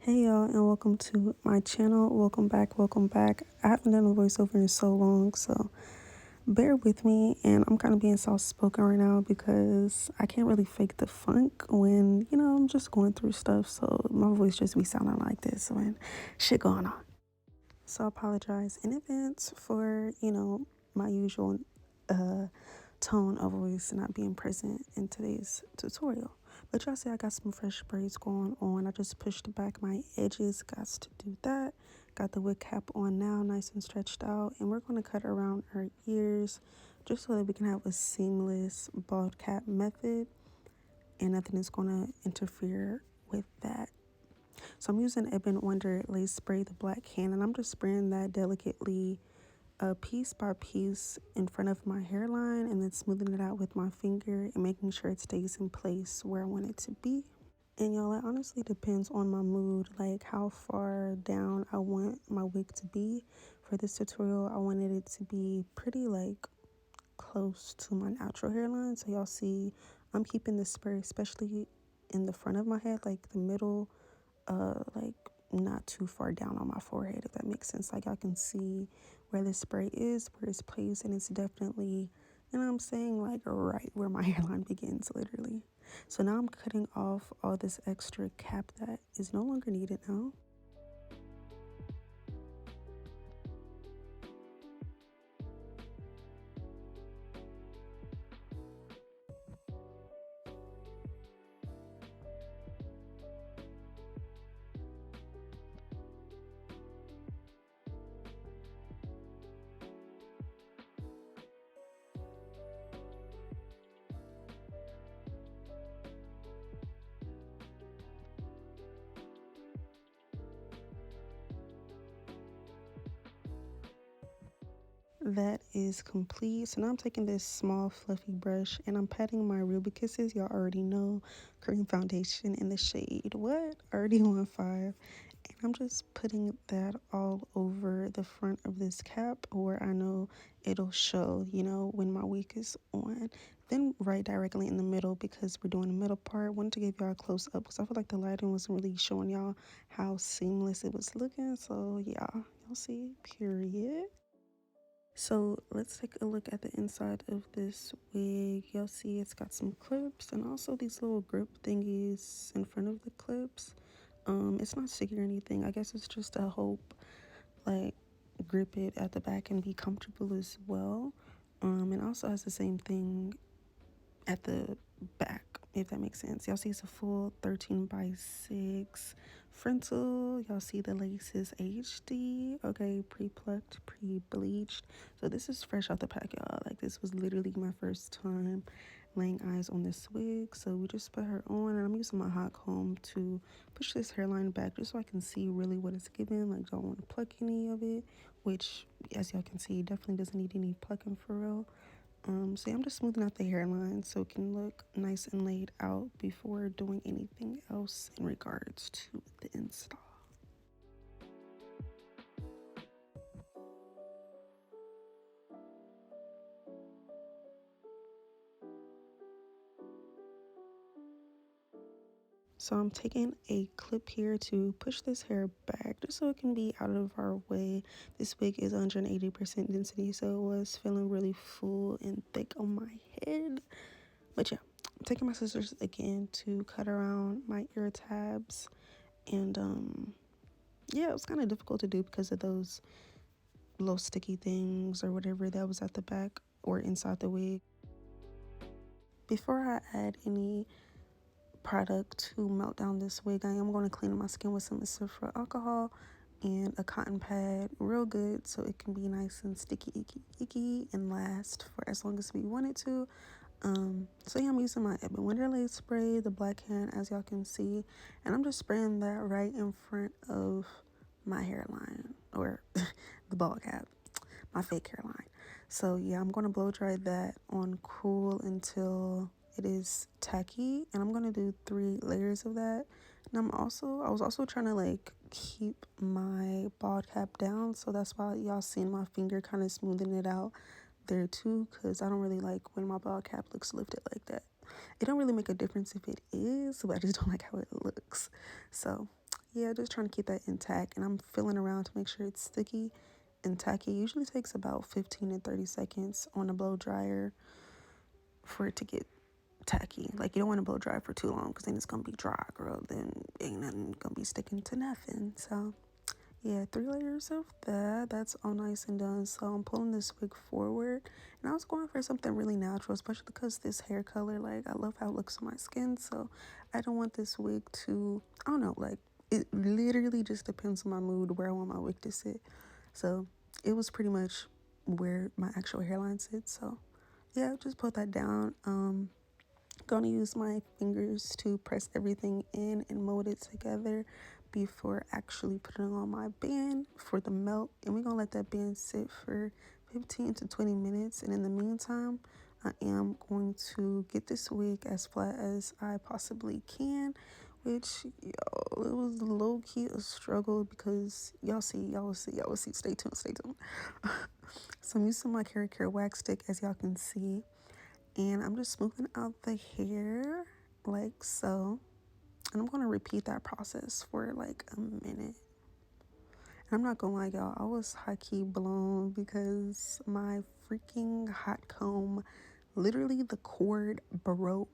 Hey y'all, and welcome to my channel. Welcome back, welcome back. I haven't done a voiceover in so long, so bear with me. And I'm kind of being soft-spoken right now because I can't really fake the funk when, I'm just going through stuff. So my voice just be sounding like this when shit going on. So I apologize in advance for, my usual tone of voice not being present in today's tutorial. But y'all see I got some fresh braids going on. I just pushed back my edges, got to do that. Got the wig cap on now, nice and stretched out. And we're going to cut around our ears just so that we can have a seamless bald cap method and nothing is going to interfere with that. So I'm using Ebon Wonder Lace Spray, the black hand, and I'm just spraying that delicately piece by piece in front of my hairline and then smoothing it out with my finger and making sure it stays in place where I want it to be. And y'all, it honestly depends on my mood, like how far down I want my wig to be. For this tutorial, I wanted it to be pretty like close to my natural hairline. So y'all see I'm keeping the spray especially in the front of my head, like the middle, like not too far down on my forehead, if that makes sense. Like y'all can see where the spray is, where it's placed, and it's definitely, you know what I'm saying, like right where my hairline begins, literally. So now I'm cutting off all this extra cap that is no longer needed now. That is complete. So now I'm taking this small fluffy brush and I'm patting my Ruby Kisses. Y'all already know, cream foundation in the shade what? RD15. And I'm just putting that all over the front of this cap where I know it'll show, when my wig is on. Then right directly in the middle because we're doing the middle part. Wanted to give y'all a close up because I feel like the lighting wasn't really showing y'all how seamless it was looking. So yeah, y'all see, period. So let's take a look at the inside of this wig. You'll see it's got some clips and also these little grip thingies in front of the clips. It's not sticky or anything. I guess it's just to help like grip it at the back and be comfortable as well. And also has the same thing at the back, if that makes sense. Y'all see it's a full 13x6 frontal. Y'all see the lace is HD, okay, pre-plucked, pre-bleached. So this is fresh out the pack, y'all. Like this was literally my first time laying eyes on this wig. So we just put her on and I'm using my hot comb to push this hairline back just so I can see really what it's giving. Like don't want to pluck any of it, which as y'all can see definitely doesn't need any plucking for real. So yeah, I'm just smoothing out the hairline so it can look nice and laid out before doing anything else in regards to the install. So I'm taking a clip here to push this hair back just so it can be out of our way. This wig is 180% density, so it was feeling really full and thick on my head. But yeah, I'm taking my scissors again to cut around my ear tabs. And yeah, it was kind of difficult to do because of those little sticky things or whatever that was at the back or inside the wig. Before I add any product to melt down this wig, I am going to clean my skin with some essential alcohol and a cotton pad real good so it can be nice and sticky, icky, and last for as long as we want it to. So yeah, I'm using my Ebon Wonder Lace Spray, the black hand, as y'all can see, and I'm just spraying that right in front of my hairline, or the bald cap, my fake hairline. So yeah, I'm going to blow dry that on cool until it is tacky, and I'm going to do 3 layers of that. And I was also trying to like keep my bald cap down, so that's why y'all seen my finger kind of smoothing it out there too, because I don't really like when my bald cap looks lifted like that. It don't really make a difference if it is, but I just don't like how it looks. So yeah, just trying to keep that intact. And I'm feeling around to make sure it's sticky and tacky. It usually takes about 15 to 30 seconds on a blow dryer for it to get tacky. Like, you don't want to blow dry for too long because then it's gonna be dry, girl. Then ain't nothing gonna be sticking to nothing. So yeah, 3 layers of that. That's all nice and done. So I'm pulling this wig forward, and I was going for something really natural, especially because this hair color, like, I love how it looks on my skin. So I don't want this wig to, I don't know, like, it literally just depends on my mood where I want my wig to sit. So it was pretty much where my actual hairline sits. So yeah, just put that down. Gonna use my fingers to press everything in and mold it together before actually putting on my band for the melt. And we're gonna let that band sit for 15 to 20 minutes. And in the meantime, I am going to get this wig as flat as I possibly can, which, yo, it was low-key a struggle because y'all will see. Stay tuned. So I'm using my 𝐃𝐄𝐄 wax stick, as y'all can see. And I'm just smoothing out the hair like so. And I'm going to repeat that process for like a minute. And I'm not going to lie, y'all, I was high-key blown because my freaking hot comb, literally the cord broke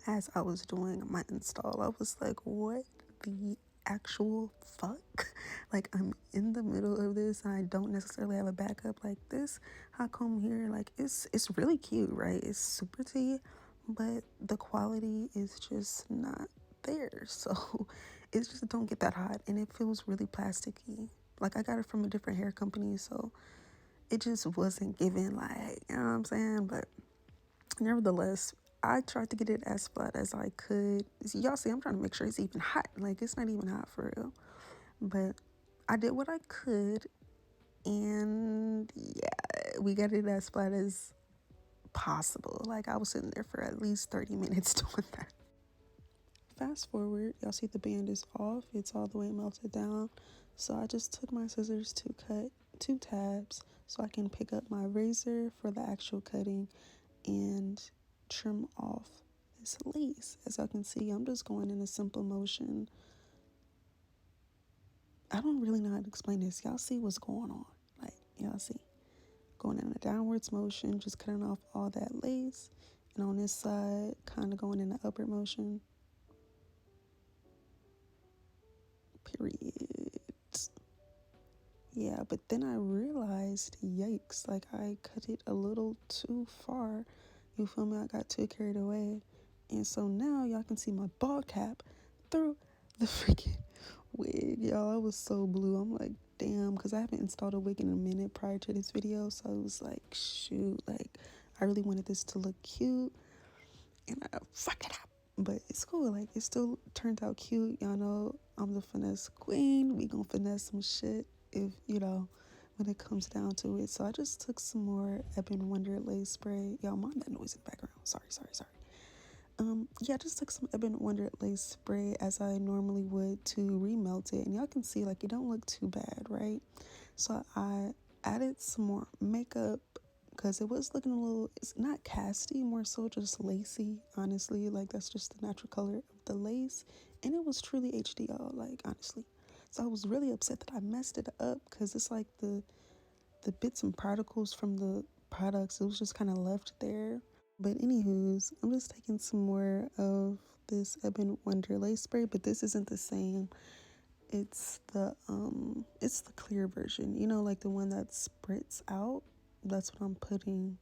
as I was doing my install. I was like, what the actual fuck? Like, I'm in the middle of this and I don't necessarily have a backup. Like, this hot comb here, like, it's really cute, right? It's super tea, but the quality is just not there. So it just don't get that hot and it feels really plasticky. Like, I got it from a different hair company, so it just wasn't giving, like, you know what I'm saying? But nevertheless, I tried to get it as flat as I could. Y'all see, I'm trying to make sure it's even hot. Like, it's not even hot for real. But I did what I could. And yeah, we got it as flat as possible. Like, I was sitting there for at least 30 minutes doing that. Fast forward, y'all see the band is off. It's all the way melted down. So I just took my scissors to cut 2 tabs so I can pick up my razor for the actual cutting and trim off this lace. As y'all can see, I'm just going in a simple motion. I don't really know how to explain this. Y'all see what's going on. Like, y'all see. Going in a downwards motion, just cutting off all that lace. And on this side, kind of going in an upward motion. Period. Yeah, but then I realized, yikes, like I cut it a little too far. You feel me? I got too carried away. And so now y'all can see my ball cap through the freaking wig. Y'all, I was so blue. I'm like, damn, because I haven't installed a wig in a minute prior to this video. So it was like, shoot, like I really wanted this to look cute and I fucked it up. But it's cool. Like, it still turned out cute. Y'all know I'm the finesse queen. We gonna finesse some shit if, you know, when it comes down to it. So I just took some more Ebon Wonder lace spray. Y'all mind that noise in the background. Sorry. Yeah, I just took some Ebon Wonder lace spray as I normally would to remelt it. And y'all can see, like, it don't look too bad, right? So I added some more makeup because it was looking a little, it's not casty, more so just lacy, honestly. Like, that's just the natural color of the lace. And it was truly HD, y'all, like, honestly. So I was really upset that I messed it up because it's like the bits and particles from the products, it was just kind of left there. But anywho's, I'm just taking some more of this Ebon Wonder lace spray, but this isn't the same. It's the clear version, you know, like the one that spritz out. That's what I'm putting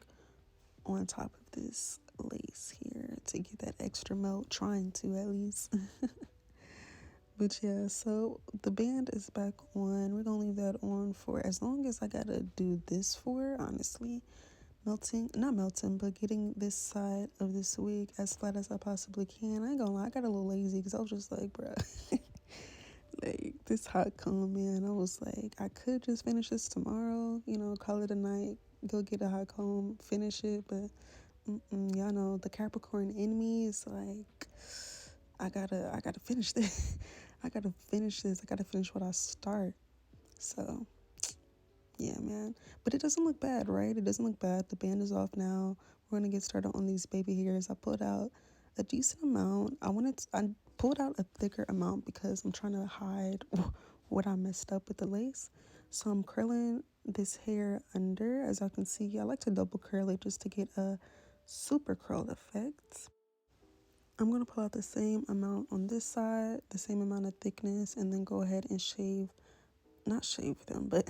on top of this lace here to get that extra melt, trying to at least. But yeah, so the band is back on. We're gonna leave that on for as long as I gotta do this for, honestly. Not melting, but getting this side of this wig as flat as I possibly can. I ain't gonna lie, I got a little lazy because I was just like, bruh, like this hot comb, man. I was like, I could just finish this tomorrow, you know, call it a night, go get a hot comb, finish it, but y'all know the Capricorn in me is like, I gotta finish this. I gotta finish this. I gotta finish what I start. So yeah, man. But it doesn't look bad, right? It doesn't look bad. The band is off now. We're gonna get started on these baby hairs. I put out a decent amount. I pulled out a thicker amount because I'm trying to hide what I messed up with the lace. So I'm curling this hair under. As I can see, I like to double curl it just to get a super curl effect. I'm going to pull out the same amount on this side, the same amount of thickness, and then go ahead and not shave them, but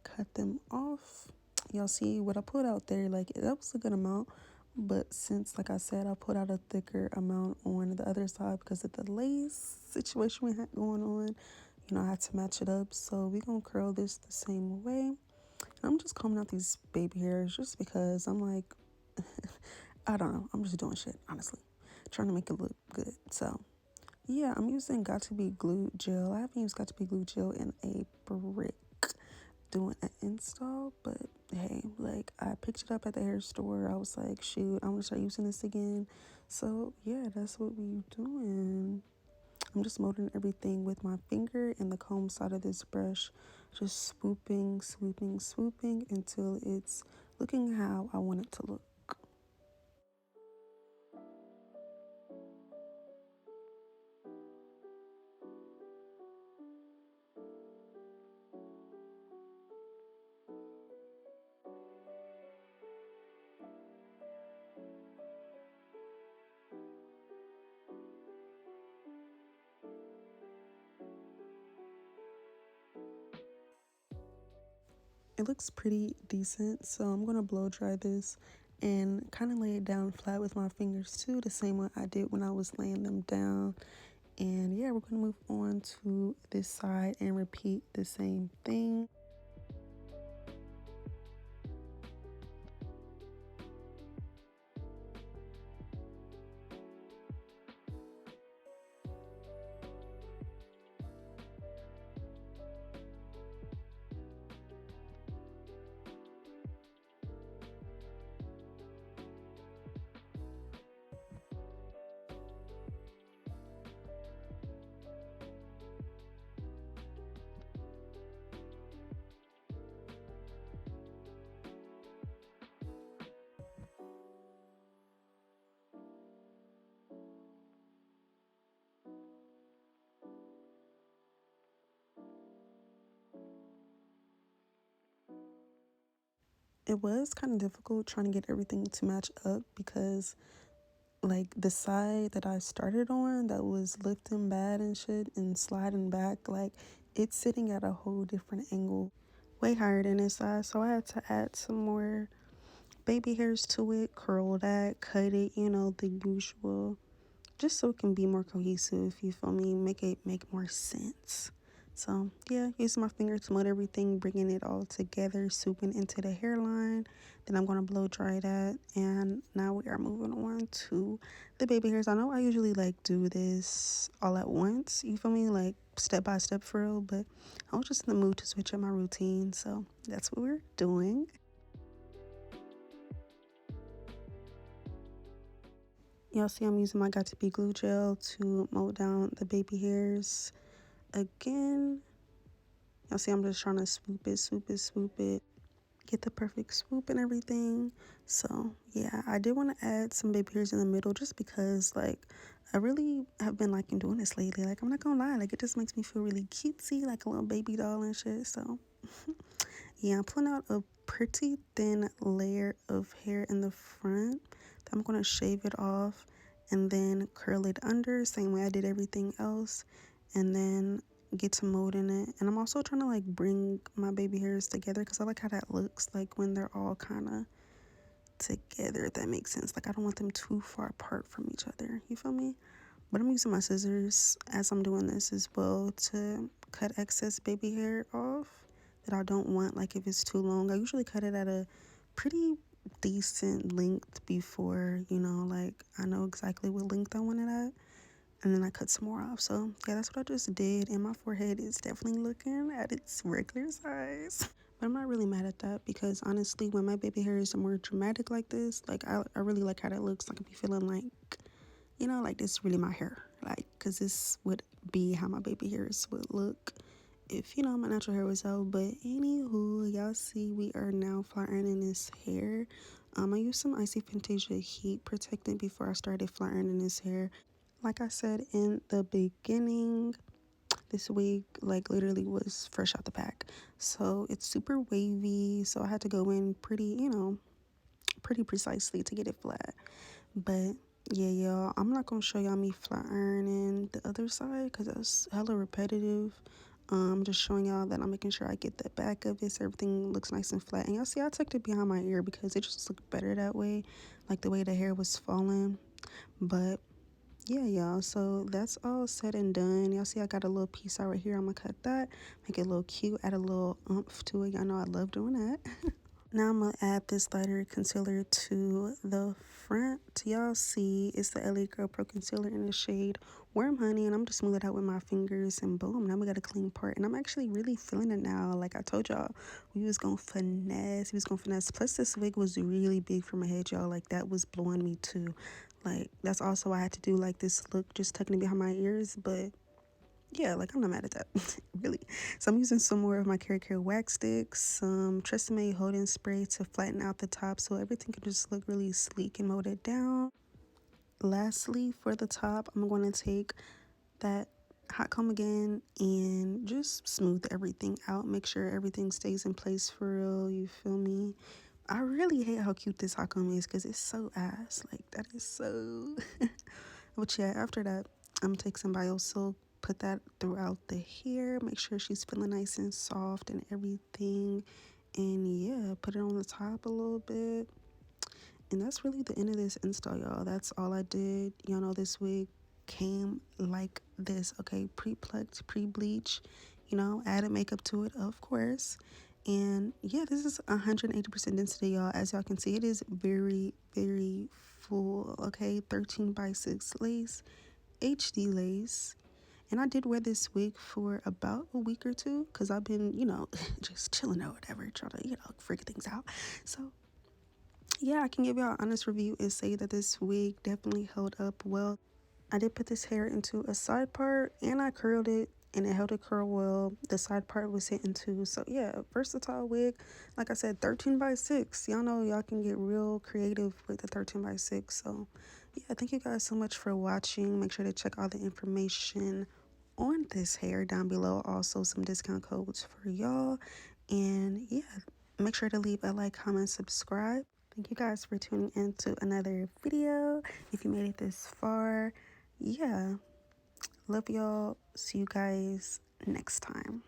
cut them off. Y'all see what I put out there, like that was a good amount, but since, like I said, I put out a thicker amount on the other side because of the lace situation we had going on, I had to match it up. So we're gonna curl this the same way, and I'm just combing out these baby hairs just because I'm like I don't know, I'm just doing shit, honestly, trying to make it look good. So yeah, I'm using got2b glue gel. I haven't used got2b glue gel in a brick doing an install, but hey, like I picked it up at the hair store. I was like, shoot, I'm gonna start using this again. So yeah, that's what we doing. I'm just molding everything with my finger and the comb side of this brush, just swooping, swooping, swooping until it's looking how I want it to look. It looks pretty decent, so I'm gonna blow dry this and kind of lay it down flat with my fingers too, the same way I did when I was laying them down. And yeah, we're gonna move on to this side and repeat the same thing. It was kind of difficult trying to get everything to match up because like the side that I started on that was lifting bad and shit and sliding back, like it's sitting at a whole different angle, way higher than this side. So I had to add some more baby hairs to it, curl that, cut it, the usual, just so it can be more cohesive, you feel me, make it make more sense. So yeah, using my finger to mold everything, bringing it all together, swooping into the hairline. Then I'm going to blow dry that, and now we are moving on to the baby hairs. I know I usually like do this all at once, you feel me, like step by step for real, but I was just in the mood to switch up my routine, so that's what we're doing. Y'all see I'm using my got2b glue gel to mold down the baby hairs again. Y'all see I'm just trying to swoop it, swoop it, swoop it, get the perfect swoop and everything. So yeah, I did want to add some baby hairs in the middle just because like I really have been liking doing this lately. Like I'm not gonna lie, like it just makes me feel really cutesy, like a little baby doll and shit. So yeah, I'm pulling out a pretty thin layer of hair in the front. I'm gonna shave it off and then curl it under, same way I did everything else, and then get to molding it. And I'm also trying to like bring my baby hairs together because I like how that looks like when they're all kind of together, if that makes sense. Like I don't want them too far apart from each other, you feel me? But I'm using my scissors as I'm doing this as well to cut excess baby hair off that I don't want. Like if it's too long, I usually cut it at a pretty decent length before, like I know exactly what length I want it at, and then I cut some more off. So yeah, that's what I just did, and my forehead is definitely looking at its regular size. But I'm not really mad at that because honestly, when my baby hair is more dramatic like this, like I really like how that looks. Like I be feeling like, like this is really my hair, like, because this would be how my baby hairs would look if my natural hair was out. But anywho, y'all see we are now flat-ironing this hair. I used some Icy Fantasia heat protectant before I started flat-ironing this hair. Like I said in the beginning, this wig like literally was fresh out the pack. So it's super wavy. So I had to go in pretty, pretty precisely to get it flat. But yeah, y'all, I'm not gonna show y'all me flat ironing the other side because that's hella repetitive. I'm just showing y'all that I'm making sure I get the back of it so everything looks nice and flat. And y'all see I tucked it behind my ear because it just looked better that way, like the way the hair was falling. But yeah, y'all, so that's all said and done. Y'all see I got a little piece out right here. I'm gonna cut that, make it a little cute, add a little oomph to it. Y'all know I love doing that. Now I'm gonna add this lighter concealer to the front. Y'all see it's the LA Girl Pro Concealer in the shade Warm Honey, and I'm just smooth it out with my fingers, and boom, now we got a clean part. And I'm actually really feeling it now. Like I told y'all, we was gonna finesse. Plus this wig was really big for my head, y'all. Like that was blowing me too. Like that's also why I had to do like this look, just tucking it behind my ears, but yeah, like I'm not mad at that, really. So I'm using some more of my 𝐃𝐄𝐄 wax sticks, some Tresemme holding spray to flatten out the top so everything can just look really sleek and molded down. Lastly, for the top, I'm going to take that hot comb again and just smooth everything out. Make sure everything stays in place for real, you feel me? I really hate how cute this hot comb is because it's so ass. Like, that is so... But yeah, after that, I'm gonna take some BioSilk, put that throughout the hair, make sure she's feeling nice and soft and everything. And yeah, put it on the top a little bit. And that's really the end of this install, y'all. That's all I did. Y'all know this wig came like this, okay? Pre-plucked, pre-bleach, added makeup to it, of course. And yeah, this is 180% density, y'all. As y'all can see, it is very, very full, okay? 13x6 lace, HD lace. And I did wear this wig for about a week or two because I've been, just chilling or whatever, trying to, figure things out. So yeah, I can give y'all an honest review and say that this wig definitely held up well. I did put this hair into a side part and I curled it and it held a curl well. The side part was hidden too. So yeah, versatile wig. Like I said, 13x6. Y'all know y'all can get real creative with the 13x6. So yeah, thank you guys so much for watching. Make sure to check all the information on this hair down below. Also some discount codes for y'all. And yeah, make sure to leave a like, comment, subscribe. Thank you guys for tuning in to another video. If you made it this far, yeah, love y'all. See you guys next time.